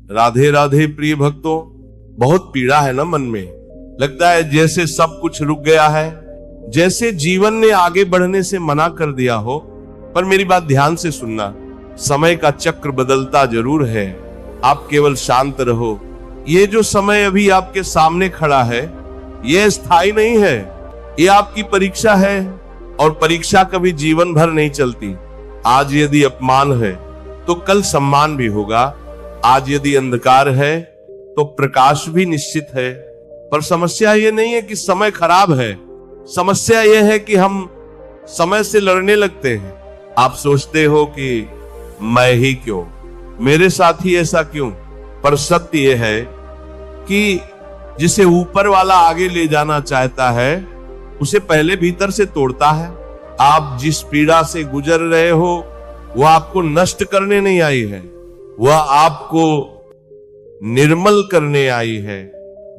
राधे राधे प्रिय भक्तों। बहुत पीड़ा है ना मन में, लगता है जैसे सब कुछ रुक गया है, जैसे जीवन ने आगे बढ़ने से मना कर दिया हो। पर मेरी बात ध्यान से सुनना, समय का चक्र बदलता जरूर है, आप केवल शांत रहो। ये जो समय अभी आपके सामने खड़ा है ये स्थायी नहीं है, ये आपकी परीक्षा है और परीक्षा कभी जीवन भर नहीं चलती। आज यदि अपमान है तो कल सम्मान भी होगा, आज यदि अंधकार है तो प्रकाश भी निश्चित है। पर समस्या ये नहीं है कि समय खराब है, समस्या ये है कि हम समय से लड़ने लगते हैं। आप सोचते हो कि मैं ही क्यों, मेरे साथ ही ऐसा क्यों। पर सत्य ये है कि जिसे ऊपर वाला आगे ले जाना चाहता है उसे पहले भीतर से तोड़ता है। आप जिस पीड़ा से गुजर रहे हो वह आपको नष्ट करने नहीं आई है, वह आपको निर्मल करने आई है।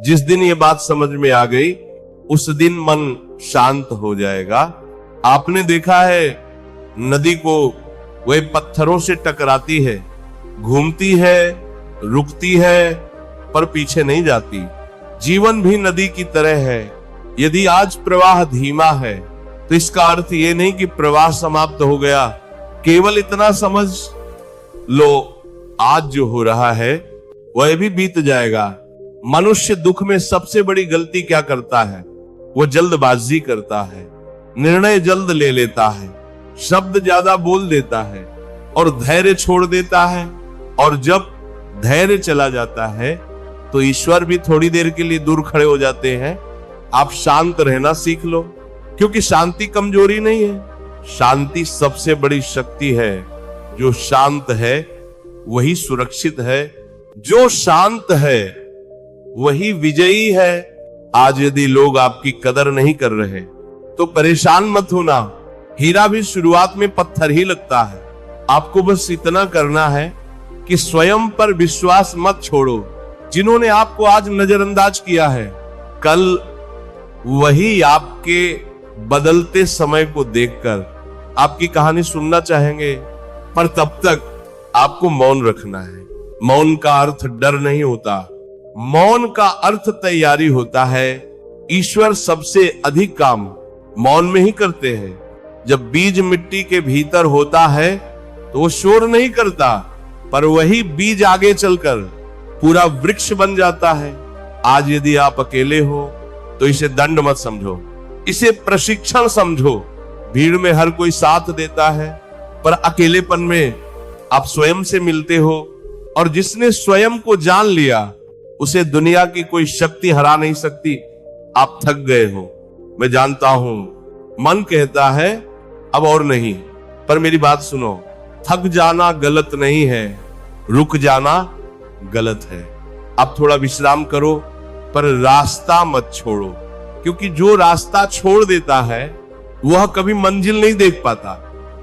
जिस दिन ये बात समझ में आ गई उस दिन मन शांत हो जाएगा। आपने देखा है नदी को वह पत्थरों से टकराती है, घूमती है, रुकती है, पर पीछे नहीं जाती। जीवन भी नदी की तरह है। यदि आज प्रवाह धीमा है तो इसका अर्थ ये नहीं कि प्रवाह समाप्त हो गया। केवल इतना समझ लो, आज जो हो रहा है वह भी बीत जाएगा। मनुष्य दुख में सबसे बड़ी गलती क्या करता है? वह जल्दबाजी करता है, निर्णय जल्द ले लेता है, शब्द ज्यादा बोल देता है और धैर्य छोड़ देता है। और जब धैर्य चला जाता है तो ईश्वर भी थोड़ी देर के लिए दूर खड़े हो जाते हैं। आप शांत रहना सीख लो, क्योंकि शांति कमजोरी नहीं है, शांति सबसे बड़ी शक्ति है। जो शांत है वही सुरक्षित है, जो शांत है वही विजयी है। आज यदि लोग आपकी कदर नहीं कर रहे तो परेशान मत होना, हीरा भी शुरुआत में पत्थर ही लगता है। आपको बस इतना करना है कि स्वयं पर विश्वास मत छोड़ो। जिन्होंने आपको आज नजरअंदाज किया है कल वही आपके बदलते समय को देखकर आपकी कहानी सुनना चाहेंगे। पर तब तक आपको मौन रखना है। मौन का अर्थ डर नहीं होता, मौन का अर्थ तैयारी होता है। ईश्वर सबसे अधिक काम मौन में ही करते हैं। जब बीज मिट्टी के भीतर होता है तो वो शोर नहीं करता, पर वही बीज आगे चलकर पूरा वृक्ष बन जाता है। आज यदि आप अकेले हो तो इसे दंड मत समझो, इसे प्रशिक्षण समझो। भीड़ में हर कोई साथ देता है, पर अकेलेपन में आप स्वयं से मिलते हो। और जिसने स्वयं को जान लिया उसे दुनिया की कोई शक्ति हरा नहीं सकती। आप थक गए हो, मैं जानता हूं, मन कहता है अब और नहीं। पर मेरी बात सुनो, थक जाना गलत नहीं है, रुक जाना गलत है। आप थोड़ा विश्राम करो, पर रास्ता मत छोड़ो, क्योंकि जो रास्ता छोड़ देता है वह कभी मंजिल नहीं देख पाता।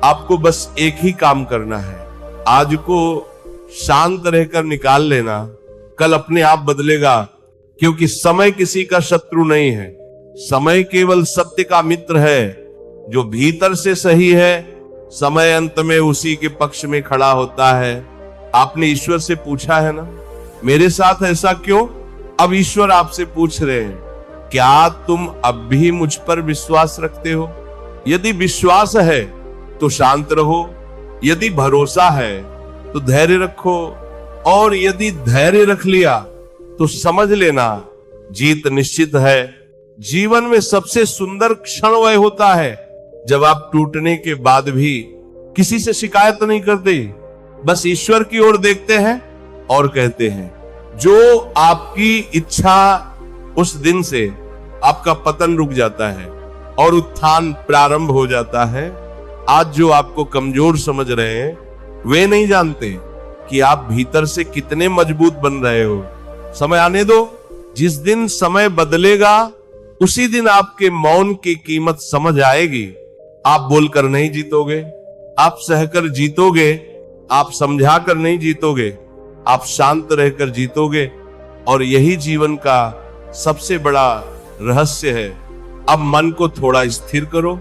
आपको बस एक ही काम करना है, आज को शांत रहकर निकाल लेना, कल अपने आप बदलेगा। क्योंकि समय किसी का शत्रु नहीं है, समय केवल सत्य का मित्र है। जो भीतर से सही है समय अंत में उसी के पक्ष में खड़ा होता है। आपने ईश्वर से पूछा है ना, मेरे साथ ऐसा क्यों? अब ईश्वर आपसे पूछ रहे हैं, क्या तुम अब भी मुझ पर विश्वास रखते हो? यदि विश्वास है तो शांत रहो, यदि भरोसा है तो धैर्य रखो, और यदि धैर्य रख लिया तो समझ लेना जीत निश्चित है। जीवन में सबसे सुंदर क्षण वह होता है जब आप टूटने के बाद भी किसी से शिकायत नहीं करते, बस ईश्वर की ओर देखते हैं और कहते हैं जो आपकी इच्छा, उस दिन से आपका पतन रुक जाता है और उत्थान प्रारंभ हो जाता है। आज जो आपको कमजोर समझ रहे हैं वे नहीं जानते कि आप भीतर से कितने मजबूत बन रहे हो। समय आने दो, जिस दिन समय बदलेगा उसी दिन आपके मौन की कीमत समझ आएगी। आप बोलकर नहीं जीतोगे, आप सहकर जीतोगे, आप समझाकर नहीं जीतोगे, आप शांत रहकर जीतोगे। और यही जीवन का सबसे बड़ा रहस्य है। अब मन को थोड़ा स्थिर करो,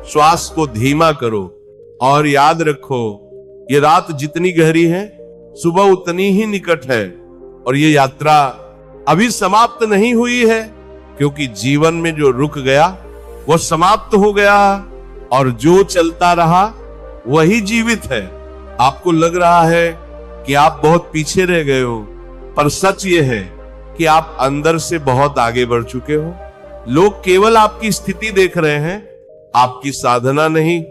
श्वास को धीमा करो और याद रखो, ये रात जितनी गहरी है सुबह उतनी ही निकट है। और ये यात्रा अभी समाप्त नहीं हुई है, क्योंकि जीवन में जो रुक गया वो समाप्त हो गया और जो चलता रहा वही जीवित है। आपको लग रहा है कि आप बहुत पीछे रह गए हो, पर सच ये है कि आप अंदर से बहुत आगे बढ़ चुके हो। लोग केवल आपकी स्थिति देख रहे हैं, आपकी साधना नहीं,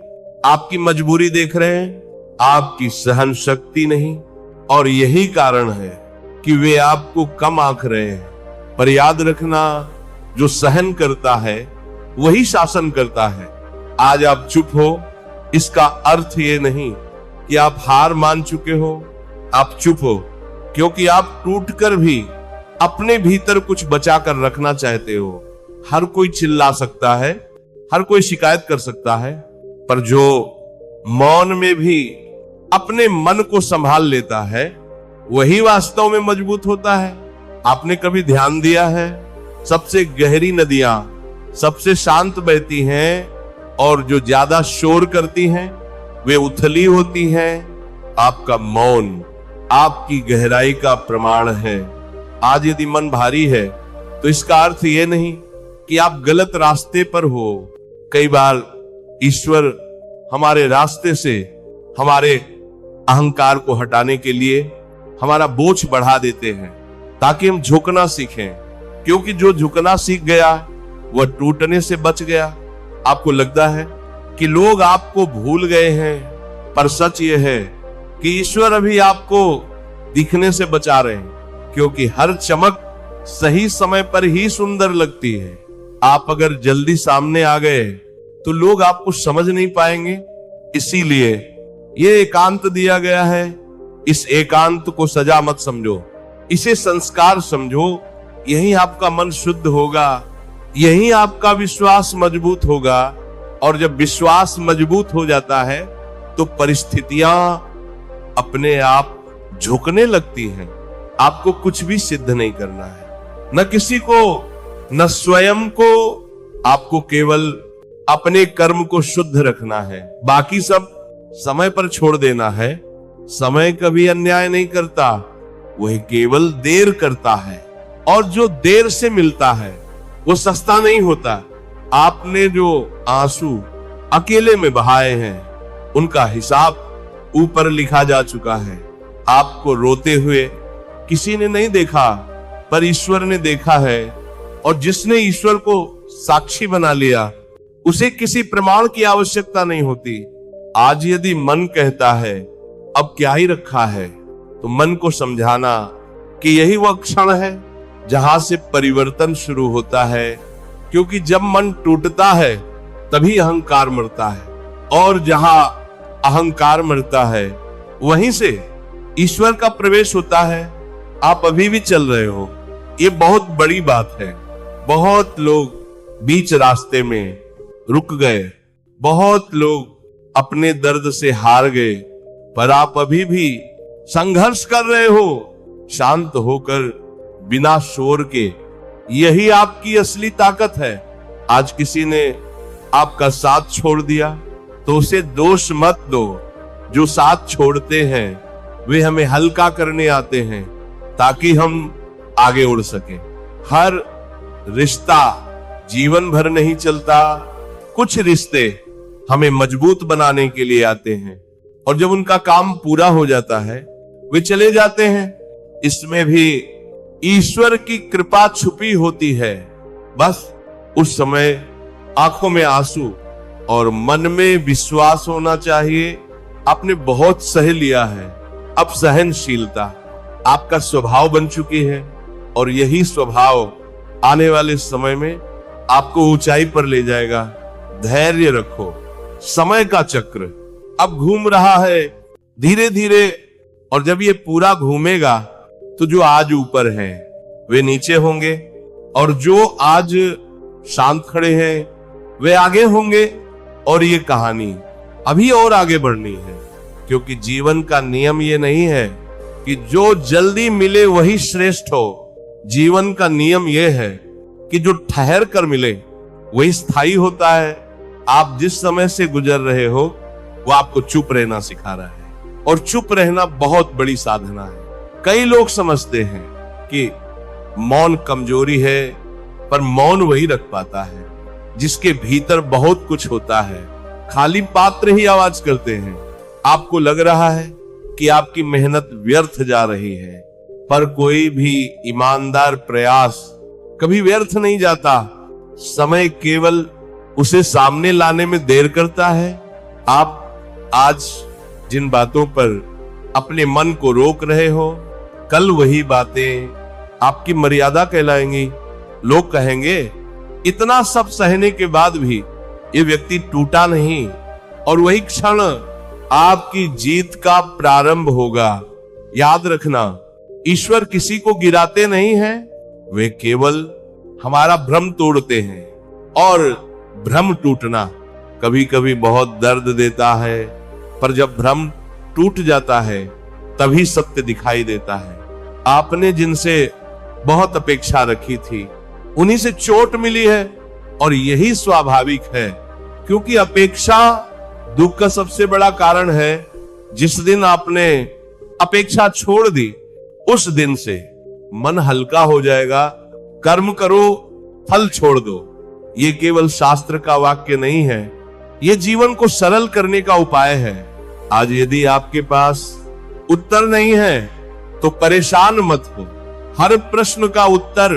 आपकी मजबूरी देख रहे हैं, आपकी सहन शक्ति नहीं। और यही कारण है कि वे आपको कम आंक रहे हैं। पर याद रखना, जो सहन करता है वही शासन करता है। आज आप चुप हो, इसका अर्थ ये नहीं कि आप हार मान चुके हो। आप चुप हो क्योंकि आप टूटकर भी अपने भीतर कुछ बचा कर रखना चाहते हो। हर कोई चिल्ला सकता है, हर कोई शिकायत कर सकता है, पर जो मौन में भी अपने मन को संभाल लेता है वही वास्तव में मजबूत होता है। आपने कभी ध्यान दिया है, सबसे गहरी नदियां सबसे शांत बहती हैं और जो ज्यादा शोर करती हैं वे उथली होती हैं। आपका मौन आपकी गहराई का प्रमाण है। आज यदि मन भारी है तो इसका अर्थ यह नहीं कि आप गलत रास्ते पर हो। कई बार ईश्वर हमारे रास्ते से हमारे अहंकार को हटाने के लिए हमारा बोझ बढ़ा देते हैं ताकि हम झुकना सीखें, क्योंकि जो झुकना सीख गया वह टूटने से बच गया। आपको लगता है कि लोग आपको भूल गए हैं, पर सच यह है कि ईश्वर अभी आपको दिखने से बचा रहे हैं, क्योंकि हर चमक सही समय पर ही सुंदर लगती है। आप अगर जल्दी सामने आ गए तो लोग आपको समझ नहीं पाएंगे। इसीलिए ये एकांत दिया गया है। इस एकांत को सजा मत समझो, इसे संस्कार समझो। यही आपका मन शुद्ध होगा, यही आपका विश्वास मजबूत होगा। और जब विश्वास मजबूत हो जाता है तो परिस्थितियां अपने आप झुकने लगती हैं। आपको कुछ भी सिद्ध नहीं करना है, न किसी को, न स्वयं को। आपको केवल अपने कर्म को शुद्ध रखना है, बाकी सब समय पर छोड़ देना है। समय कभी अन्याय नहीं करता, वह केवल देर करता है। और जो देर से मिलता है वो सस्ता नहीं होता। आपने जो आंसू अकेले में बहाए हैं उनका हिसाब ऊपर लिखा जा चुका है। आपको रोते हुए किसी ने नहीं देखा, पर ईश्वर ने देखा है। और जिसने ईश्वर को साक्षी बना लिया उसे किसी प्रमाण की आवश्यकता नहीं होती। आज यदि मन कहता है अब क्या ही रखा है, तो मन को समझाना कि यही वह क्षण है जहां से परिवर्तन शुरू होता है। क्योंकि जब मन टूटता है तभी अहंकार मरता है, और जहां अहंकार मरता है वहीं से ईश्वर का प्रवेश होता है। आप अभी भी चल रहे हो, ये बहुत बड़ी बात है। बहुत लोग बीच रास्ते में रुक गए, बहुत लोग अपने दर्द से हार गए, पर आप अभी भी संघर्ष कर रहे हो शांत होकर, बिना शोर के। यही आपकी असली ताकत है। आज किसी ने आपका साथ छोड़ दिया तो उसे दोष मत दो। जो साथ छोड़ते हैं वे हमें हल्का करने आते हैं ताकि हम आगे उड़ सके। हर रिश्ता जीवन भर नहीं चलता, कुछ रिश्ते हमें मजबूत बनाने के लिए आते हैं, और जब उनका काम पूरा हो जाता है वे चले जाते हैं। इसमें भी ईश्वर की कृपा छुपी होती है। बस उस समय आंखों में आंसू और मन में विश्वास होना चाहिए। आपने बहुत सह लिया है, अब सहनशीलता आपका स्वभाव बन चुकी है, और यही स्वभाव आने वाले समय में आपको ऊंचाई पर ले जाएगा। धैर्य रखो, समय का चक्र अब घूम रहा है धीरे धीरे, और जब ये पूरा घूमेगा तो जो आज ऊपर हैं वे नीचे होंगे, और जो आज शांत खड़े हैं वे आगे होंगे। और ये कहानी अभी और आगे बढ़नी है, क्योंकि जीवन का नियम ये नहीं है कि जो जल्दी मिले वही श्रेष्ठ हो। जीवन का नियम यह है कि जो ठहर कर मिले वही स्थायी होता है। आप जिस समय से गुजर रहे हो वो आपको चुप रहना सिखा रहा है, और चुप रहना बहुत बड़ी साधना है। कई लोग समझते हैं कि मौन कमजोरी है, पर मौन वही रख पाता है जिसके भीतर बहुत कुछ होता है। खाली पात्र ही आवाज करते हैं। आपको लग रहा है कि आपकी मेहनत व्यर्थ जा रही है, पर कोई भी ईमानदार प्रयास कभी व्यर्थ नहीं जाता। समय केवल उसे सामने लाने में देर करता है। आप आज जिन बातों पर अपने मन को रोक रहे हो, कल वही बातें आपकी मर्यादा कहलाएंगी। लोग कहेंगे इतना सब सहने के बाद भी ये व्यक्ति टूटा नहीं, और वही क्षण आपकी जीत का प्रारंभ होगा। याद रखना, ईश्वर किसी को गिराते नहीं हैं, वे केवल हमारा भ्रम तोड़ते हैं। और भ्रम टूटना कभी कभी बहुत दर्द देता है, पर जब भ्रम टूट जाता है तभी सत्य दिखाई देता है। आपने जिनसे बहुत अपेक्षा रखी थी, उन्हीं से चोट मिली है, और यही स्वाभाविक है, क्योंकि अपेक्षा दुख का सबसे बड़ा कारण है। जिस दिन आपने अपेक्षा छोड़ दी, उस दिन से मन हल्का हो जाएगा। कर्म करो, फल छोड़ दो। ये केवल शास्त्र का वाक्य नहीं है, ये जीवन को सरल करने का उपाय है। आज यदि आपके पास उत्तर नहीं है तो परेशान मत हो। हर प्रश्न का उत्तर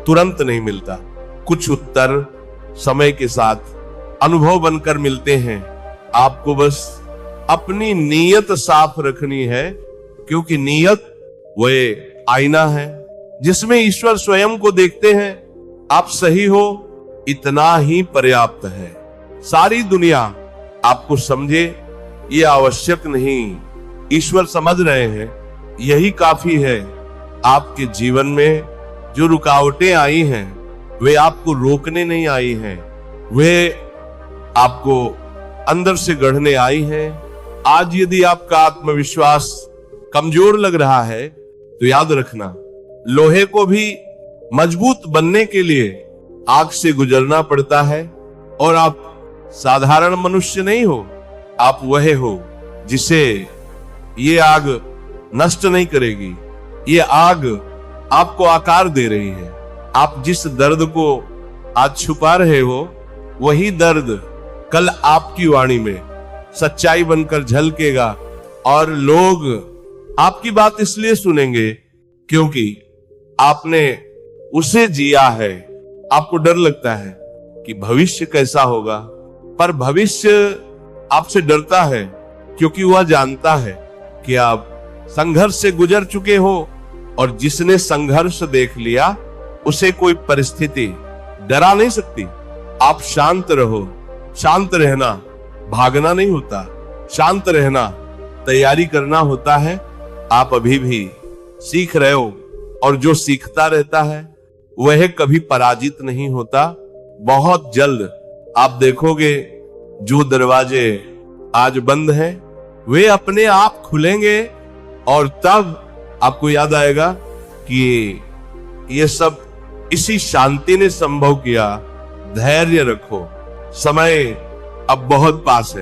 तुरंत नहीं मिलता। कुछ उत्तर समय के साथ अनुभव बनकर मिलते हैं। आपको बस अपनी नीयत साफ रखनी है, क्योंकि नीयत वह आईना है जिसमें ईश्वर स्वयं को देखते हैं। आप सही हो, इतना ही पर्याप्त है। सारी दुनिया आपको समझे ये आवश्यक नहीं, ईश्वर समझ रहे हैं, यही काफी है। आपके जीवन में जो रुकावटें आई हैं, वे आपको रोकने नहीं आई हैं, वे आपको अंदर से गढ़ने आई हैं। आज यदि आपका आत्मविश्वास कमजोर लग रहा है, तो याद रखना, लोहे को भी मजबूत बनने के लिए आग से गुजरना पड़ता है। और आप साधारण मनुष्य नहीं हो, आप वह हो जिसे ये आग नष्ट नहीं करेगी। ये आग आपको आकार दे रही है। आप जिस दर्द को आज छुपा रहे हो, वही दर्द कल आपकी वाणी में सच्चाई बनकर झलकेगा, और लोग आपकी बात इसलिए सुनेंगे क्योंकि आपने उसे जिया है। आपको डर लगता है कि भविष्य कैसा होगा, पर भविष्य आपसे डरता है क्योंकि वह जानता है कि आप संघर्ष से गुजर चुके हो, और जिसने संघर्ष देख लिया उसे कोई परिस्थिति डरा नहीं सकती। आप शांत रहो। शांत रहना भागना नहीं होता, शांत रहना तैयारी करना होता है। आप अभी भी सीख रहे हो, और जो सीखता रहता है वह कभी पराजित नहीं होता। बहुत जल्द आप देखोगे जो दरवाजे आज बंद हैं, वे अपने आप खुलेंगे, और तब आपको याद आएगा कि ये सब इसी शांति ने संभव किया। धैर्य रखो, समय अब बहुत पास है।